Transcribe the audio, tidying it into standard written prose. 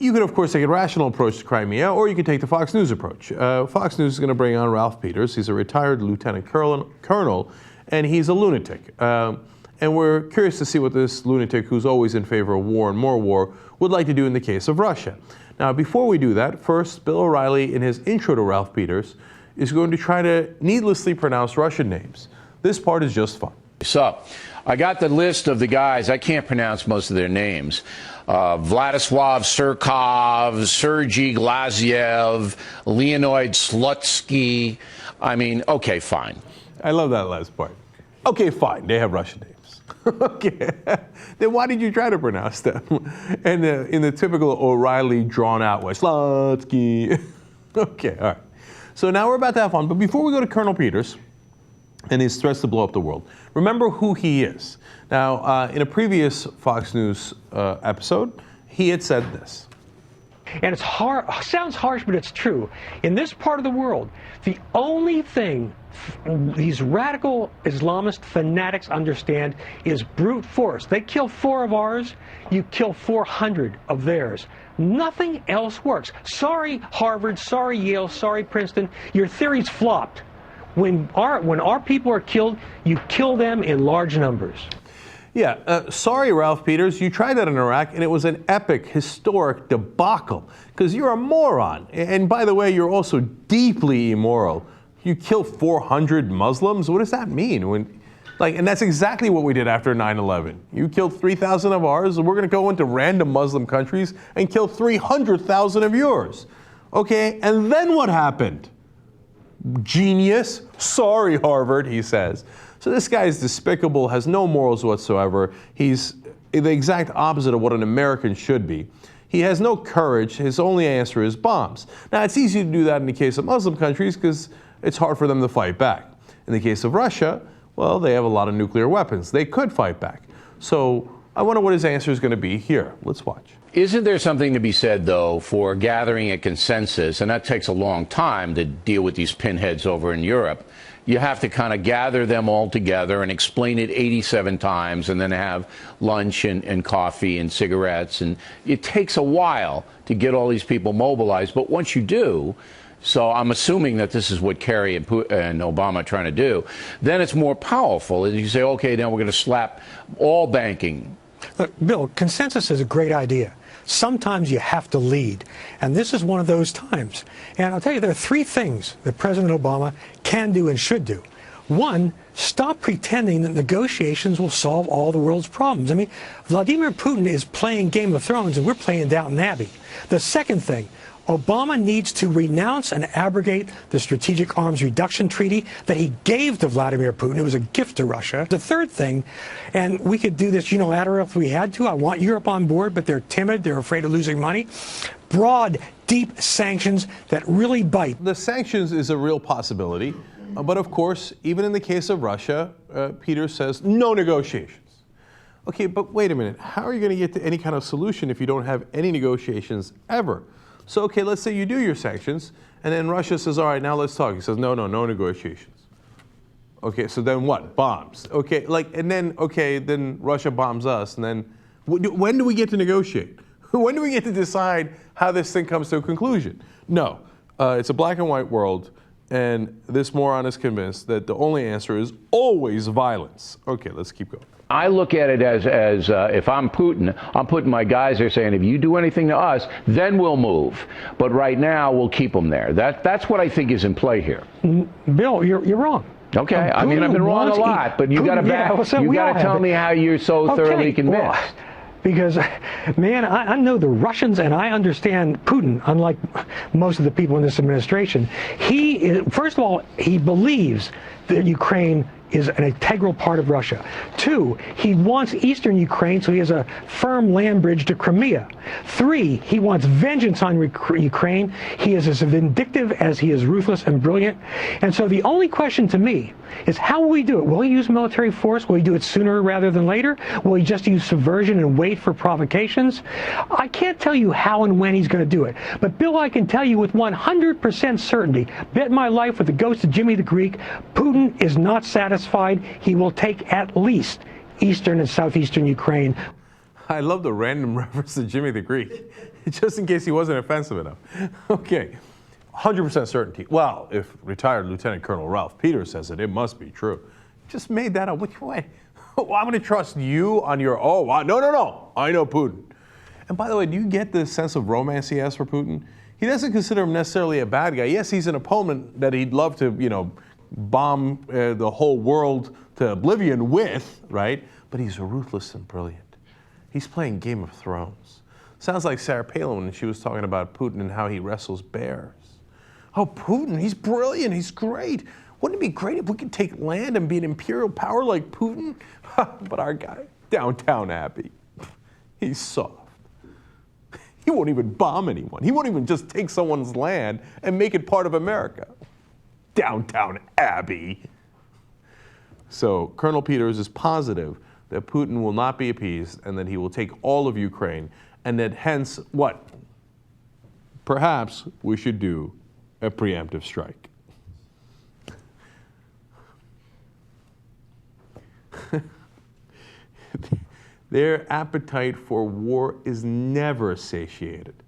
You could, of course, take a rational approach to Crimea, or you could take the Fox News approach. Fox News is going to bring on Ralph Peters. He's a retired lieutenant colonel, and he's a lunatic. And we're curious to see what this lunatic, who's always in favor of war and more war, would like to do in the case of Russia. Now, before we do that, first, Bill O'Reilly, in his intro to Ralph Peters, is going to try to needlessly pronounce Russian names. This part is just fun. So, I got the list of the guys. I can't pronounce most of their names. Vladislav Surkov, Sergei Glaziev, Leonid Slutsky. I mean, okay, fine. I love that last part. Okay, fine. They have Russian names. Okay. Then why did you try to pronounce them? And in the typical O'Reilly drawn-out way, Slutsky. Okay, all right. So now we're about to have fun. But before we go to Colonel Peters and his threats to blow up the world, remember who he is. Now, in a previous Fox News episode, he had said this. And it's sounds harsh, but it's true. In this part of the world, the only thing these radical Islamist fanatics understand is brute force. They kill 4 of ours, you kill 400 of theirs. Nothing else works. Sorry, Harvard, sorry, Yale, sorry, Princeton, your theory's flopped. When our people are killed, you kill them in large numbers. Yeah, sorry, Ralph Peters, you tried that in Iraq, and it was an epic, historic debacle, because you're a moron. And by the way, you're also deeply immoral. You kill 400 Muslims? What does that mean? And that's exactly what we did after 9/11. You killed 3,000 of ours, and we're going to go into random Muslim countries and kill 300,000 of yours. Okay, and then what happened? Genius. Sorry, Harvard, he says. So this guy is despicable, has no morals whatsoever. He's the exact opposite of what an American should be. He has no courage. His only answer is bombs. Now, it's easy to do that in the case of Muslim countries because it's hard for them to fight back. In the case of Russia, well, they have a lot of nuclear weapons. They could fight back. So I wonder what his answer is going to be here. Let's watch. Isn't there something to be said, though, for gathering a consensus? And that takes a long time to deal with these pinheads over in Europe. You have to kind of gather them all together and explain it 87 times and then have lunch and coffee and cigarettes. And it takes a while to get all these people mobilized. But once you do, so I'm assuming that this is what Kerry and Obama are trying to do, then it's more powerful. And you say, okay, now we're going to slap all banking. Look, Bill, consensus is a great idea. Sometimes you have to lead, and this is one of those times. And I'll tell you, there are 3 things that President Obama can do and should do. One, stop pretending that negotiations will solve all the world's problems. I mean, Vladimir Putin is playing Game of Thrones, and we're playing Downton Abbey. The second thing, Obama needs to renounce and abrogate the Strategic Arms Reduction Treaty that he gave to Vladimir Putin. It was a gift to Russia. The third thing, and we could do this unilaterally if we had to. I want Europe on board, but they're timid. They're afraid of losing money. Broad, deep sanctions that really bite. The sanctions is a real possibility. But of course, even in the case of Russia, Peter says no negotiations. Okay, but wait a minute. How are you going to get to any kind of solution if you don't have any negotiations ever? So, okay, let's say you do your sanctions, and then Russia says, all right, now let's talk. He says, no negotiations. Okay, so then what? Bombs. Okay, and then Russia bombs us, and then when do we get to negotiate? When do we get to decide how this thing comes to a conclusion? No, it's a black and white world, and this moron is convinced that the only answer is always violence. Okay, let's keep going. I look at it as if I'm Putin, I'm putting my guys there saying, if you do anything to us, then we'll move. But right now, we'll keep them there. That's what I think is in play here. Bill, you're wrong. Okay, I mean, I've been wrong a lot, but you got to tell me how you're so thoroughly convinced. Well, because, man, I know the Russians and I understand Putin, unlike most of the people in this administration. First of all, he believes that Ukraine is an integral part of Russia. 2, he wants eastern Ukraine, so he has a firm land bridge to Crimea. 3, he wants vengeance on Ukraine. He is as vindictive as he is ruthless and brilliant. And so the only question to me is, how will we do it? Will he use military force? Will he do it sooner rather than later? Will he just use subversion and wait for provocations? I can't tell you how and when he's going to do it. But, Bill, I can tell you with 100% certainty, bet my life with the ghost of Jimmy the Greek, Putin is not satisfied. He will take at least eastern and southeastern Ukraine. I love the random reference to Jimmy the Greek. just in case he wasn't offensive enough. Okay, 100% certainty. Well, if retired Lieutenant Colonel Ralph Peters says it, it must be true. Just made that up. Which way? Well, I'm going to trust you on your, no. I know Putin. And by the way, do you get the sense of romance he has for Putin? He doesn't consider him necessarily a bad guy. Yes, he's an opponent that he'd love to, bomb the whole world to oblivion with, right? But he's ruthless and brilliant. He's playing Game of Thrones. Sounds like Sarah Palin when she was talking about Putin and how he wrestles bears. Oh, Putin, he's brilliant, he's great. Wouldn't it be great if we could take land and be an imperial power like Putin? But our guy, Downton Abbey, he's soft. He won't even bomb anyone. He won't even just take someone's land and make it part of America. Downton Abbey. So Colonel Peters is positive that Putin will not be appeased and that he will take all of Ukraine, and that hence, what? Perhaps we should do a preemptive strike. Their appetite for war is never satiated.